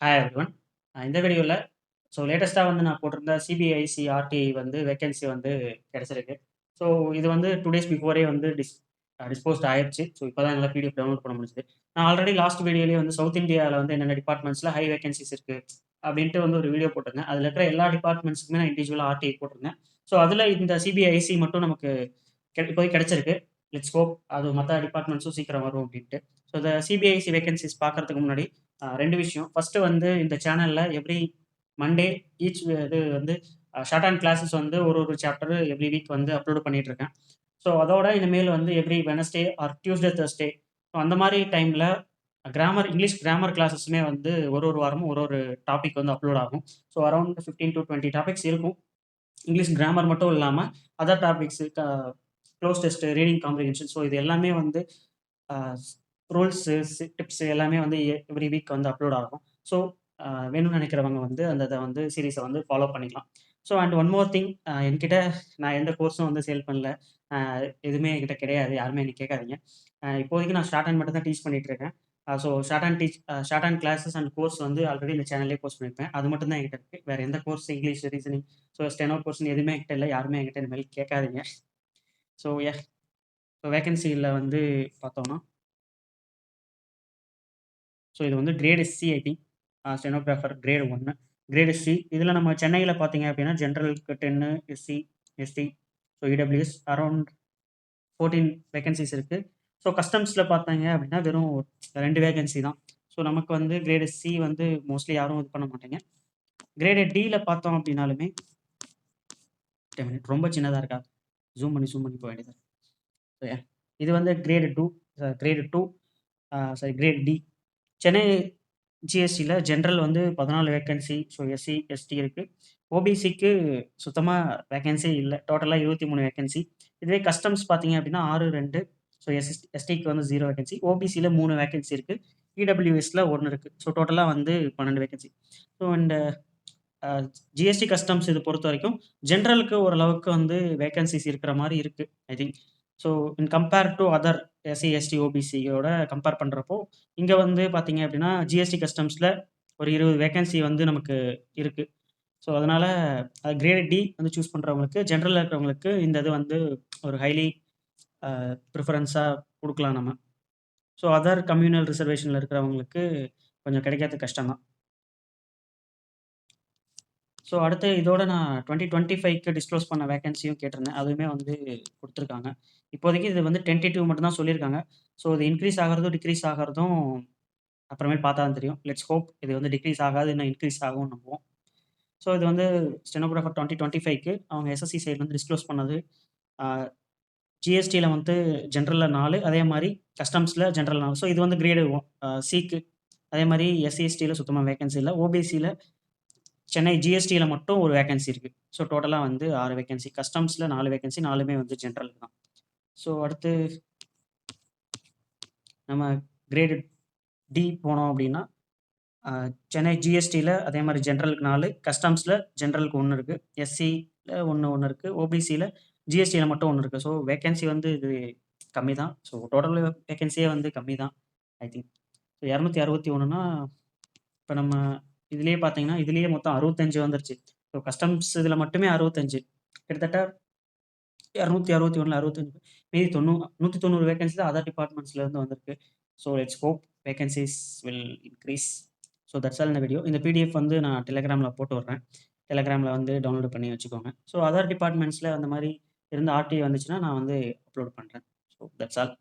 Hi everyone. இந்த வீடியோல லேட்டஸ்ட்டா நான் போட்டிருந்த சிபிஐசி, ஆர்டிஐ வேக்கன்சி கிடைச்சிருக்கு. ஸோ இது 2 டேஸ் பிஃபோரே டிஸ்போஸ்ட் ஆயிருச்சு. ஸோ இப்ப தான் என்னால பிடிஎஃப் டவுன்லோட் பண்ண முடிஞ்சது. நான் ஆல்ரெடி லாஸ்ட் வீடியோலயே சவுத் இந்தியால என்னென்ன டிபார்ட்மெண்ட்ஸ்ல ஹை வேக்கன்ஸிஸ் இருக்கு அப்படின்ட்டு ஒரு வீடியோ போட்டிருந்தேன். அதுல இருக்கிற எல்லா டிபார்ட்மெண்ட்ஸ்க்குமே நான் இண்டிவிஜுவலா ஆர்டிஐ போட்டிருந்தேன். ஸோ அதுல இந்த சிபிஐசி மட்டும் நமக்கு இப்போதைக்கு கிடைச்சிருக்கு. லெட்ஸ் ஹோப் அது மத்த டிபார்ட்மெண்ட்ஸும் சீக்கிரம் வரும் அப்படின்ட்டு. ஸோ இந்த சிபிஐசி வேக்கன்ஸிஸ் பார்க்கறதுக்கு முன்னாடி 2 விஷயம். ஃபர்ஸ்ட் இந்த சேனல்ல எவ்ரி மண்டே ஈச் இது ஷார்ட் ஹேண்ட் கிளாஸஸ் ஒரு சாப்டர் எவ்ரி வீக் அப்லோட் பண்ணிட்டு இருக்கேன். ஸோ அதோட இனிமேல் every Wednesday or Tuesday, Thursday அந்த மாரி டைம்ல இங்கிலீஷ் கிராமர் கிளாஸஸுமே ஒரு வாரமும் ஒரு டாபிக் அப்லோட் ஆகும். ஸோ அரவுண்ட் 15 டூ 20 டாபிக்ஸ் இருக்கும். இங்கிலீஷ் கிராமர் மட்டும் இல்லாம other topics cloze test, reading comprehension so இது எல்லாமே அ ரூல்ஸு, டிப்ஸ் எல்லாமே எவ்ரி வீக் அப்லோட் ஆகும். ஸோ வேணும்னு நினைக்கிறவங்க அந்த இத சீரிஸ ஃபாலோ பண்ணிக்கலாம். So and one more thing என்கிட்ட நான் எந்த கோர்ஸும் சேல் பண்ணல. அ எதுவுமே என்கிட்ட கிடையாது. யாருமே என்ன கேட்காதீங்க. இப்போதைக்கு நான் ஷார்ட் ஹேண்ட் மட்டும் தான் டீச் பண்ணிட்டு இருக்கேன். So short hand classes and course already இந்த சேனல்லயே போஸ்ட் பண்ணியிருப்பேன். அது மட்டும் தான் என்கிட்ட இருக்கு. வேற எந்த கோர்ஸ் இங்கிலீஷ், ரீசனிங், ஸ்டெனோ கோர்ஸ்ன்னு எதுவுமே என்கிட்ட இல்ல. யாருமே என்கிட்ட இனிமேல் கேட்காதீங்க. ஸோ வேக்கன்சில பார்த்தோம்னா ஸோ இது grade C I think. Stenographer grade 1. Grade C இதில நம்ம சென்னையில பார்த்தீங்க அப்படின்னா, ஜெனரலுக்கு 10, SC, ST, so EWS around 14 vacancies இருக்கு. ஸோ கஸ்டம்ஸ்ல பார்த்தாங்க அப்படின்னா, வெறும் 2 வேக்கன்சி தான். ஸோ நமக்கு கிரேட் சி மோஸ்ட்லி யாரும் இது பண்ண மாட்டீங்க. கிரேட் டில பார்த்தோம் அப்படின்னாலுமே ரொம்ப சின்னதா இருக்கா? ஜூம் பண்ணி போக வேண்டியது. ஸோ இது grade 2 grade 2 sorry grade D. Chennai ஜிஎஸ்டில general 14 vacancy. So SC, ST இருக்கு. ஓபிசிக்கு சுத்தமா வேக்கன்சியே இல்ல. டோட்டலா 23 வேக்கன்சி. இதுவே கஸ்டம்ஸ் பார்த்தீங்க அப்படின்னா 6, 2 ஸோ எஸ்டிக்கு 0 வேக்கன்சி. ஓபிசில 3 வேக்கன்சி இருக்கு. இடபிள்யூஎஸ்ல 1 இருக்கு. ஸோ டோட்டலா 12 வேக்கன்சி. ஸோ இந்த ஜிஎஸ்டி கஸ்டம்ஸ் இது பொறுத்தவரைக்கும் ஜெனரலுக்கு ஓரளவுக்கு வேக்கன்சிஸ் இருக்கிற மாரி இருக்கு. I think. So in compare to other SC, ST, ஓபிசியோட கம்பேர் பண்றப்போ, இங்க பார்த்தீங்க அப்படின்னா, ஜிஎஸ்டி கஸ்டம்ஸ்ல ஒரு 20 வேக்கன்சி நமக்கு இருக்கு. ஸோ அதனால கிரேட் டி சூஸ் பண்றவங்களுக்கு, ஜெனரல்ல இருக்கிறவங்களுக்கு இந்த இது ஒரு ஹைலி பிரிஃபரன்ஸா குடுக்கலாம் நம்ம. ஸோ அதர் கம்யூனல் ரிசர்வேஷன்ல இருக்கிறவங்களுக்கு கொஞ்சம் கிடைக்கிறது கஷ்டம் தான். ஸோ அடுத்து இதோட நான் 2025க்கு டிஸ்க்ளோஸ் பண்ண வேக்கன்சியும் கேட்டிருந்தேன். அதுவுமே குடுத்துருக்காங்க. இப்போதைக்கு இது டென்டேட்டிவ் மட்டும் தான் சொல்லியிருக்காங்க. ஸோ இது இன்கிரீஸ் ஆகுறதும், டிக்ரீஸ் ஆகுறதும் அப்புறமேல் பார்த்தா தான் தெரியும். லெட்ஸ் ஹோப் இது டிக்ரீஸ் ஆகாது, இன்னும் இன்கிரீஸ் ஆகும்னு நம்புவோம். ஸோ இது ஸ்டெனோகிராஃபர் 2025க்கு அவங்க எஸ்எஸ்சி சைட்லருந்து டிஸ்க்ளோஸ் பண்ணது. ஆ ஜிஎஸ்டில ஜெனரல்ல 4 அதே மாரி கஸ்டம்ஸ்ல ஜெனரல் 4. ஸோ இது கிரேடு சிக்கு. அதே மாரி எஸ்சி, எஸ்டில சுத்தமா வேக்கன்சி இல்ல. ஓபிசில சென்னை ஜிஎஸ்டில மட்டும் ஒரு வேக்கன்சி இருக்கு. ஸோ டோட்டலா 6 வேக்கன்சி. கஸ்டம்ஸ்ல 4 வேக்கன்சி 4மே ஜெனரலுக்கு தான். ஸோ அடுத்து நம்ம கிரேட் டி போனோம் அப்படின்னா, சென்னை ஜிஎஸ்டில அதே மாரி ஜெனரலுக்கு 4, கஸ்டம்ஸ்ல ஜெனரலுக்கு 1 இருக்கு. எஸ்சில 1 இருக்கு. ஓபிசில ஜிஎஸ்டில மட்டும் 1 இருக்கு. ஸோ வேக்கன்சி இது கம்மி தான். ஸோ டோட்டல் வேக்கன்சியே கம்மி தான். I think. 261ன்னா இப்ப நம்ம இதிலேயே பார்த்தீங்கன்னா, இதிலேயே மொத்தம் 65 வந்துருச்சு. ஸோ கஸ்டம்ஸ் இதில மட்டுமே 65. கிட்டத்தட்ட 261ல 65 மீதி 190 வேக்கன்சி தான் அதர் டிபார்ட்மெண்ட்ஸ்ல இருந்து வந்திருக்கு. So let's hope vacancies will increase. So that's all இந்த வீடியோ. இந்த பிடிஎஃப் நான் டெலகிராம்ல போட்டு விடுறேன். டெலகிராம்ல டவுன்லோட் பண்ணி வச்சுக்கோங்க. ஸோ அதர் டிபார்ட்மெண்ட்ஸ்ல அந்த மாரி இருந்த ஆர்டிஐ வந்துச்சுன்னா நான் அப்லோட் பண்றேன். So that's all.